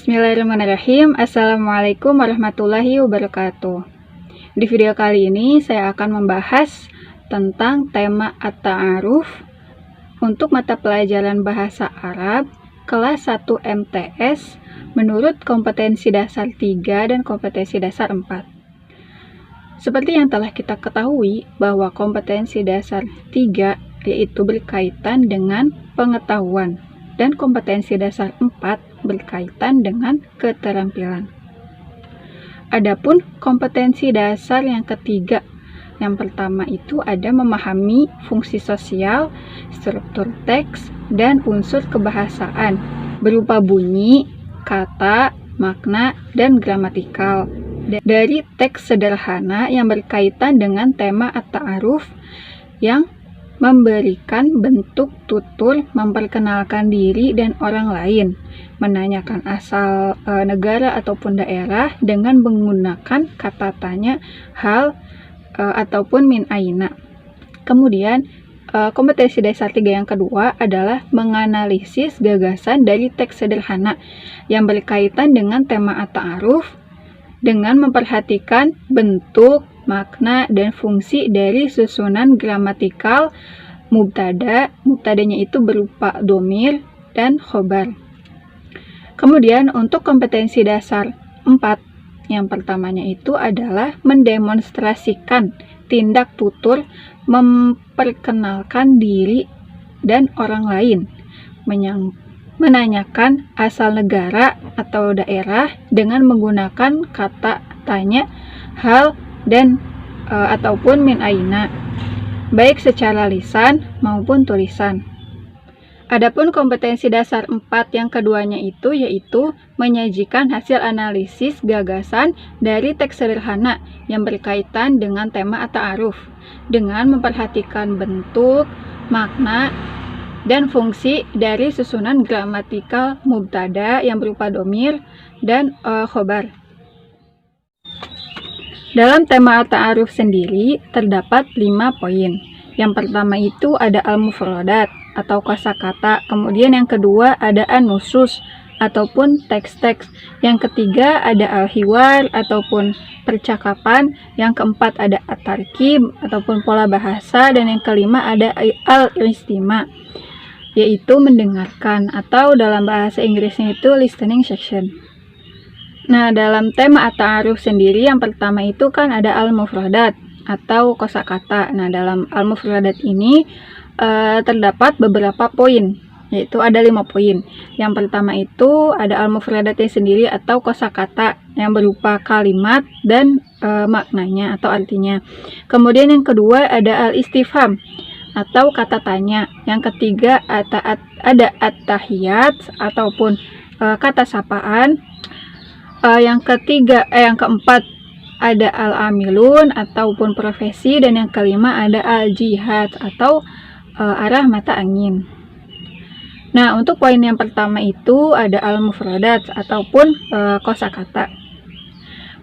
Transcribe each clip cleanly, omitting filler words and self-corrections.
Bismillahirrahmanirrahim. Assalamualaikum warahmatullahi wabarakatuh. Di video kali ini saya akan membahas tentang tema at-ta'aruf untuk mata pelajaran bahasa Arab kelas 1 MTS menurut kompetensi dasar 3 dan kompetensi dasar 4. Seperti yang telah kita ketahui bahwa kompetensi dasar 3 yaitu berkaitan dengan pengetahuan dan kompetensi dasar 4 berkaitan dengan keterampilan. Adapun kompetensi dasar yang ketiga, yang pertama itu ada memahami fungsi sosial, struktur teks, dan unsur kebahasaan berupa bunyi, kata, makna, dan gramatikal dari teks sederhana yang berkaitan dengan tema at-ta'aruf yang memberikan bentuk tutur memperkenalkan diri dan orang lain, menanyakan asal negara ataupun daerah dengan menggunakan kata tanya, hal, ataupun min aina. Kemudian kompetensi dasar 3 yang kedua adalah menganalisis gagasan dari teks sederhana yang berkaitan dengan tema at-ta'aruf dengan memperhatikan bentuk, makna, dan fungsi dari susunan gramatikal mubtada. Mubtadanya itu berupa domir dan khobar. Kemudian untuk kompetensi dasar 4, yang pertamanya itu adalah mendemonstrasikan tindak tutur memperkenalkan diri dan orang lain, menanyakan asal negara atau daerah dengan menggunakan kata tanya, hal, dan ataupun min aina, baik secara lisan maupun tulisan. Adapun kompetensi dasar 4 yang keduanya itu yaitu menyajikan hasil analisis gagasan dari teks sederhana yang berkaitan dengan tema at-ta'aruf dengan memperhatikan bentuk, makna, dan fungsi dari susunan gramatikal mubtada yang berupa domir dan khobar. Dalam tema at-ta'aruf sendiri terdapat 5 poin. Yang pertama itu ada al-mufradat atau kosakata, kemudian yang kedua ada an-nusus ataupun teks-teks, yang ketiga ada al-hiwar ataupun percakapan, yang keempat ada at-tarkib ataupun pola bahasa, dan yang kelima ada al-istima yaitu mendengarkan, atau dalam bahasa Inggrisnya itu listening section. Nah, dalam tema at-ta'aruf sendiri yang pertama itu kan ada al-mufradat atau kosakata. Nah, dalam al-mufradat ini terdapat beberapa poin, yaitu ada 5 poin. Yang pertama itu ada al-mufradatnya sendiri atau kosakata yang berupa kalimat dan maknanya atau artinya. Kemudian yang kedua ada al-istifham atau kata tanya. Yang ketiga ada at-tahiyat ataupun kata sapaan. Yang keempat ada al-amilun ataupun profesi, dan yang kelima ada al-jihad atau arah mata angin. Nah, untuk poin yang pertama itu ada al-mufradat ataupun kosakata.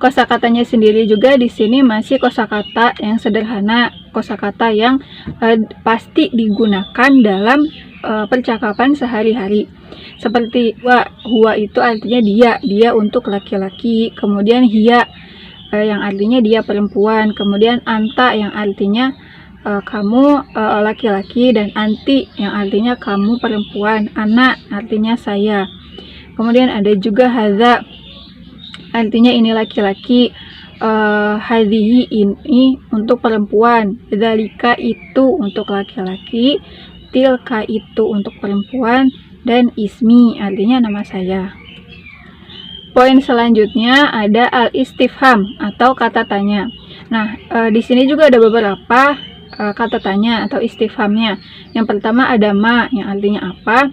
Kosakatanya sendiri juga di sini masih kosakata yang sederhana, kosakata yang pasti digunakan dalam percakapan sehari-hari. Seperti huwa itu artinya dia untuk laki-laki, kemudian hiya yang artinya dia perempuan, kemudian anta yang artinya kamu laki-laki, dan anti yang artinya kamu perempuan, anak artinya saya. Kemudian ada juga hadza artinya ini laki-laki, hadhihi ini untuk perempuan, dzalika itu untuk laki-laki, tilka itu untuk perempuan, dan ismi artinya nama saya. Poin selanjutnya ada al-istifham atau kata tanya. Nah, di sini juga ada beberapa kata tanya atau istifhamnya. Yang pertama ada ma yang artinya apa,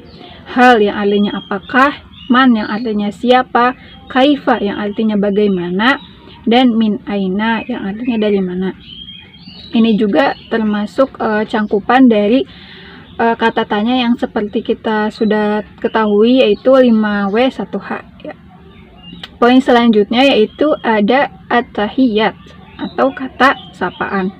hal yang artinya apakah, man yang artinya siapa, kaifa yang artinya bagaimana, dan min aina yang artinya dari mana. Ini juga termasuk cangkupan dari kata tanya yang seperti kita sudah ketahui, yaitu 5W 1H ya. Poin selanjutnya yaitu ada at-tahiyat atau kata sapaan.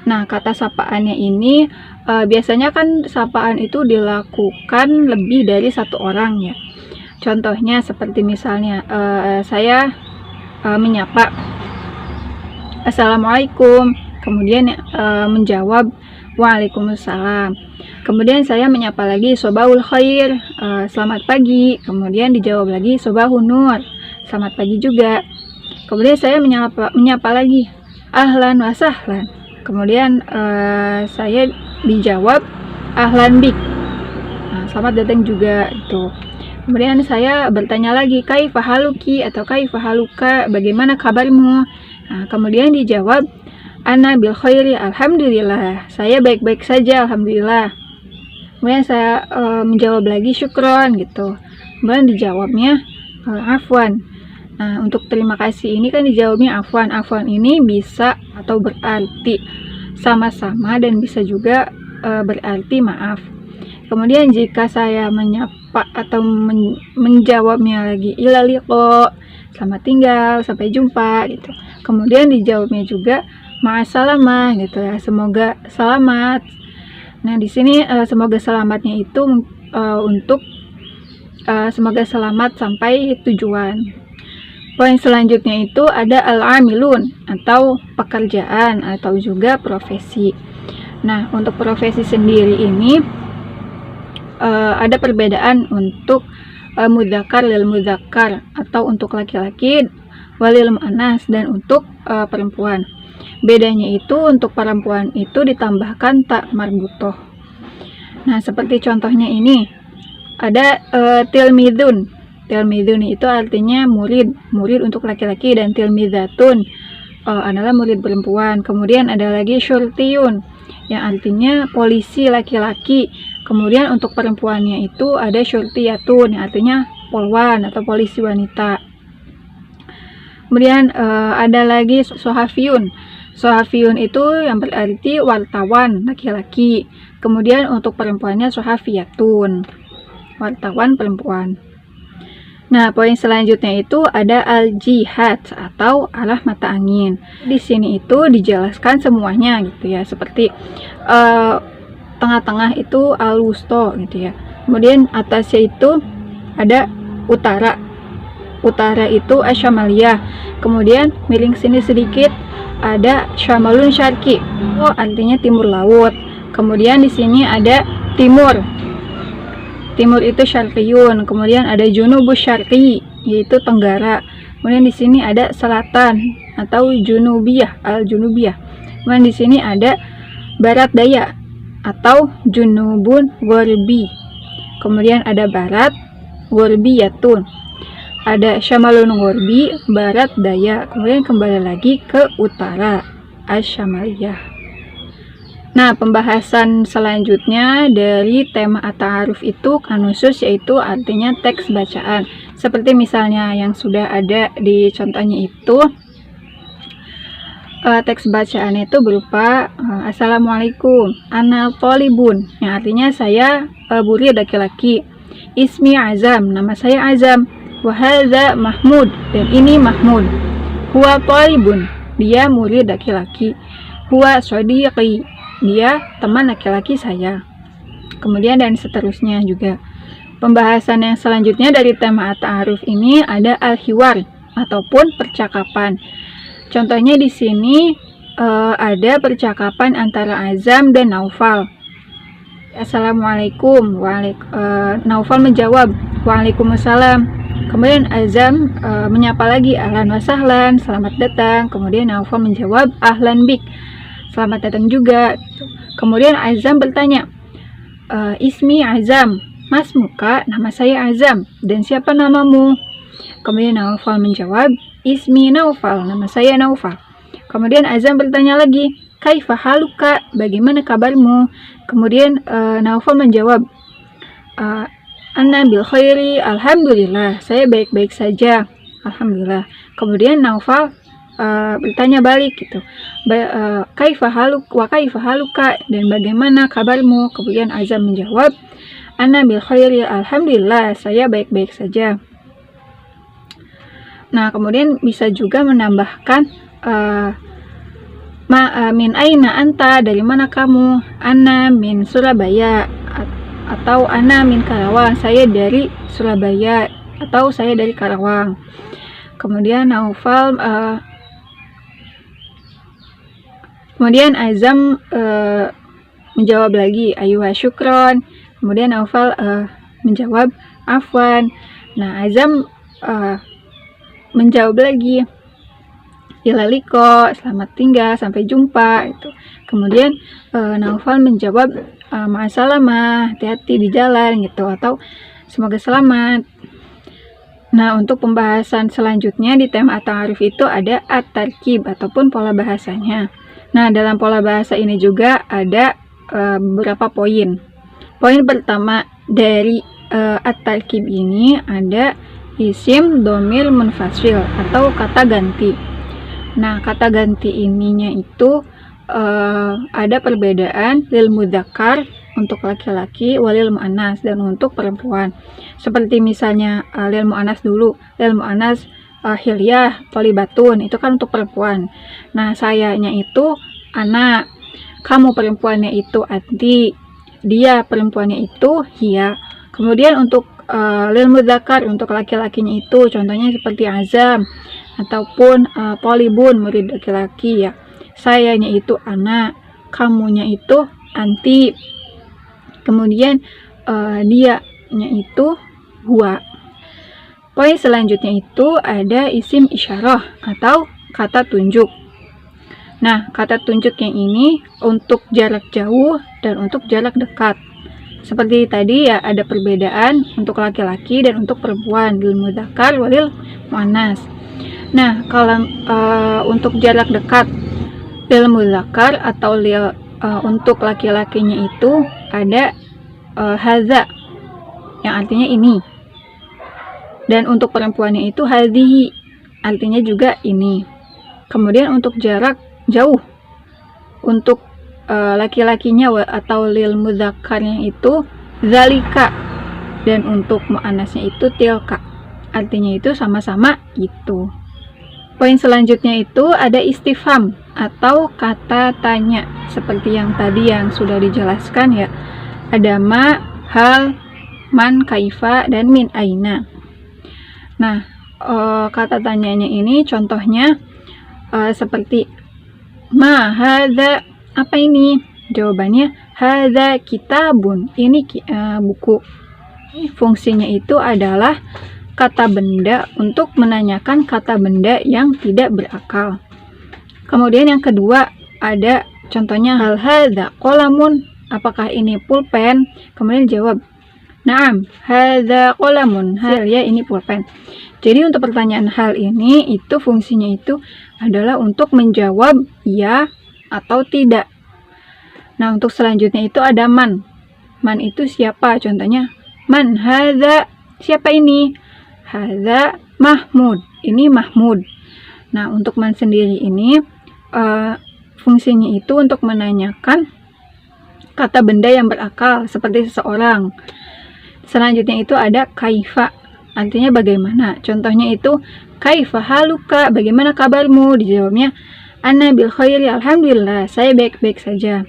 Nah, kata sapaannya ini biasanya kan sapaan itu dilakukan lebih dari satu orang ya. Contohnya seperti misalnya saya menyapa Assalamualaikum, kemudian menjawab Waalaikumsalam. Kemudian saya menyapa lagi Sobahul Khair, selamat pagi. Kemudian dijawab lagi Sobahun Nur, selamat pagi juga. Kemudian saya menyapa lagi Ahlan wa sahlan. Kemudian saya dijawab Ahlan bik, selamat datang juga itu. Kemudian saya bertanya lagi kaifa haluki atau kaifa haluka, bagaimana kabarmu? Nah, kemudian dijawab ana bil khairi alhamdulillah, saya baik-baik saja alhamdulillah. Kemudian saya menjawab lagi syukron gitu. Kemudian dijawabnya afwan. Nah, untuk terima kasih ini kan dijawabnya afwan. Afwan ini bisa atau berarti sama-sama dan bisa juga berarti maaf. Kemudian jika saya menyapa atau menjawabnya lagi ila liqa, selamat tinggal, sampai jumpa gitu. Kemudian dijawabnya juga ma'assalamah gitu ya, semoga selamat. Nah, di sini semoga selamatnya itu untuk semoga selamat sampai tujuan. Poin selanjutnya itu ada al-amilun atau pekerjaan atau juga profesi. Nah, untuk profesi sendiri ini ada perbedaan untuk mudzakkar lil mudzakkar atau untuk laki-laki, walil mu'annas, dan untuk perempuan. Bedanya itu untuk perempuan itu ditambahkan tak marbutoh. Nah, seperti contohnya ini ada tilmidun. Tilmidun itu artinya murid untuk laki-laki, dan tilmidzatun adalah murid perempuan. Kemudian ada lagi syurtiyun yang artinya polisi laki-laki. Kemudian untuk perempuannya itu ada syurtiyatun yang artinya polwan atau polisi wanita. Kemudian ada lagi sohafiyun. Sohafiyun itu yang berarti wartawan laki-laki. Kemudian untuk perempuannya sohafiyatun, wartawan perempuan. Nah, poin selanjutnya itu ada al-jihad atau arah mata angin. Di sini itu dijelaskan semuanya gitu ya, seperti tengah-tengah itu al-wusto gitu ya. Kemudian atasnya itu ada utara. Utara itu asyamaliyah. Kemudian miring sini sedikit ada syamalun syarki. Oh, artinya timur laut. Kemudian di sini ada timur. Timur itu syarqiyun. Kemudian ada junubus syarqi, yaitu tenggara. Kemudian di sini ada selatan atau junubiyah, al-junubiyah. Kemudian di sini ada barat daya atau junubun gharbi. Kemudian ada barat gharbiyatun. Ada syamalun gharbi, barat daya. Kemudian kembali lagi ke utara, asyamaliyah. Nah, pembahasan selanjutnya dari tema at-ta'aruf itu kanusus, yaitu artinya teks bacaan. Seperti misalnya yang sudah ada di contohnya itu, teks bacaan itu berupa Assalamualaikum, ana thalibun, yang artinya saya murid laki-laki. Ismi Azam, nama saya Azam. Wa hadza Mahmud, dan ini Mahmud. Huwa thalibun, dia murid laki-laki. Huwa shadiqi, dia teman laki-laki saya. Kemudian dan seterusnya juga. Pembahasan yang selanjutnya dari tema at-ta'aruf ini ada al-hiwar ataupun percakapan. Contohnya di sini ada percakapan antara Azam dan Naufal. Assalamualaikum. Naufal menjawab Waalaikumsalam. Kemudian Azam menyapa lagi ahlan wa sahlan, selamat datang. Kemudian Naufal menjawab ahlan bik, selamat datang juga. Kemudian Azam bertanya, ismi Azam, mas muka, nama saya Azam, dan siapa namamu? Kemudian Naufal menjawab, ismi Naufal, nama saya Naufal. Kemudian Azam bertanya lagi, kaifa haluka, bagaimana kabarmu? Kemudian Naufal menjawab, anna bil khairi alhamdulillah, saya baik-baik saja alhamdulillah. Kemudian Naufal bertanya balik gitu, kaifa haluk wa kaifa haluka, dan bagaimana kabarmu? Kemudian Azam menjawab, anna bil khairi alhamdulillah, saya baik-baik saja. Nah, kemudian bisa juga menambahkan min aina anta, dari mana kamu? Ana min Surabaya, atau ana min Karawang, saya dari Surabaya atau saya dari Karawang. Kemudian kemudian Azam menjawab lagi, ayuha syukron. Kemudian Naufal menjawab, afwan. Nah, Azam menjawab lagi, ilaliko, selamat tinggal, sampai jumpa. Itu. Kemudian Naufal menjawab, ma'asalamah, hati-hati di jalan gitu, atau semoga selamat. Nah, untuk pembahasan selanjutnya di tema at-ta'aruf itu ada at-tarkib ataupun pola bahasanya. Nah, dalam pola bahasa ini juga ada beberapa poin. Poin pertama dari at-tarkib ini ada isim domir munfasil atau kata ganti. Nah, kata ganti ininya itu ada perbedaan lil mudzakkar untuk laki-laki, walil mu'annas dan untuk perempuan. Seperti misalnya lil mu'annas dulu, lil mu'annas hilyah, tholibatun, itu kan untuk perempuan. Nah, sayanya itu anak, kamu perempuannya itu anti, dia perempuannya itu hiya. Kemudian untuk lil mudzakkar untuk laki-lakinya itu contohnya seperti azam ataupun polibun, murid laki-laki ya. Sayanya itu anak, kamunya itu anti. Kemudian dianya itu huwa. Poin selanjutnya itu ada isim isyarah atau kata tunjuk. Nah, kata tunjuk yang ini untuk jarak jauh dan untuk jarak dekat. Seperti tadi ya, ada perbedaan untuk laki-laki dan untuk perempuan, lil mudzakkar walil muannas. Nah, kalau untuk jarak dekat lil mudzakkar atau untuk laki-lakinya itu ada haza yang artinya ini. Dan untuk perempuannya itu hadhihi artinya juga ini. Kemudian untuk jarak jauh untuk laki-lakinya atau lil mudzakkarnya itu zalika, dan untuk muannasnya itu tilka, artinya itu sama-sama itu. Poin selanjutnya itu ada istifham atau kata tanya, seperti yang tadi yang sudah dijelaskan ya, ada ma, hal, man, kaifa, dan min aina. Nah, kata tanyanya ini contohnya seperti ma hadza, apa ini? Jawabannya hadza kitabun, ini buku. Fungsinya itu adalah kata benda untuk menanyakan kata benda yang tidak berakal. Kemudian yang kedua ada contohnya hal hadza qalamun, apakah ini pulpen? Kemudian jawab na'am hadza qalamun, ya ini pulpen. Jadi untuk pertanyaan hal ini itu fungsinya itu adalah untuk menjawab ya atau tidak. Nah, untuk selanjutnya itu ada man. Man itu siapa? Contohnya man hadza, siapa ini? Hadza Mahmud, ini Mahmud. Nah, untuk man sendiri ini fungsinya itu untuk menanyakan kata benda yang berakal seperti seseorang. Selanjutnya itu ada kaifa, artinya bagaimana. Contohnya itu kaifa haluka, bagaimana kabarmu? Dijawabnya ana bil khairi, alhamdulillah, saya baik-baik saja.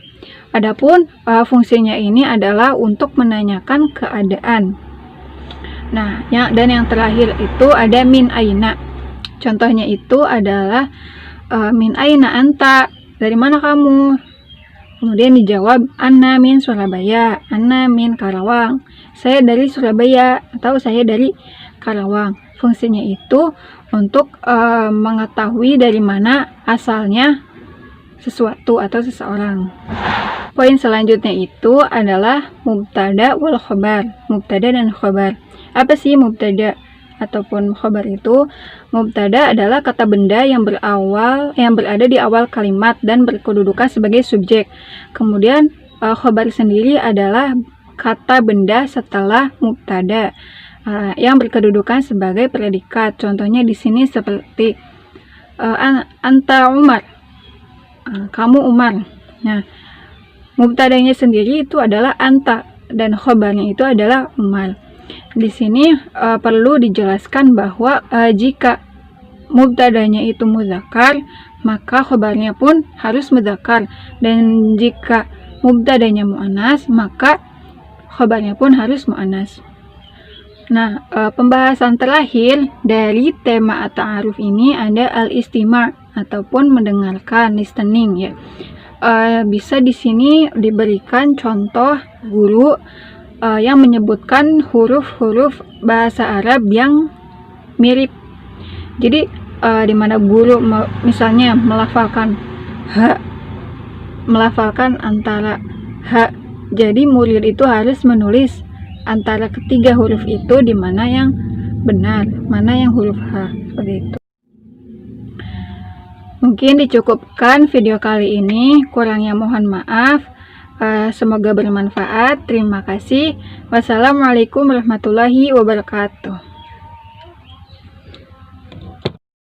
Adapun fungsinya ini adalah untuk menanyakan keadaan. Nah, dan yang terakhir itu ada min aina. Contohnya itu adalah min aina anta, dari mana kamu? Kemudian dijawab ana min Surabaya, ana min Karawang, saya dari Surabaya atau saya dari Karawang. Fungsinya itu untuk mengetahui dari mana asalnya sesuatu atau seseorang. Poin selanjutnya itu adalah mubtada wal khobar, mubtada dan khobar. Apa sih mubtada ataupun khobar itu? Mubtada adalah kata benda yang berada di awal kalimat dan berkedudukan sebagai subjek. Kemudian khobar sendiri adalah kata benda setelah mubtada yang berkedudukan sebagai predikat. Contohnya di sini seperti anta Umar, kamu Umar. Nah, mubtadanya sendiri itu adalah anta dan khobarnya itu adalah Umar. Di sini perlu dijelaskan bahwa jika mubtadanya itu mudzakkar, maka khobarnya pun harus mudzakkar, dan jika mubtadanya muannas, maka khobarnya pun harus muannas. Nah, pembahasan terakhir dari tema at-ta'aruf ini ada al-istima' ataupun mendengarkan, listening ya. Bisa di sini diberikan contoh guru yang menyebutkan huruf-huruf bahasa Arab yang mirip. Jadi di mana guru misalnya melafalkan ha, melafalkan antara ha, jadi murid itu harus menulis antara ketiga huruf itu di mana yang benar, mana yang huruf ha, seperti itu. Mungkin dicukupkan video kali ini, kurangnya mohon maaf. Semoga bermanfaat. Terima kasih. Wassalamualaikum warahmatullahi wabarakatuh.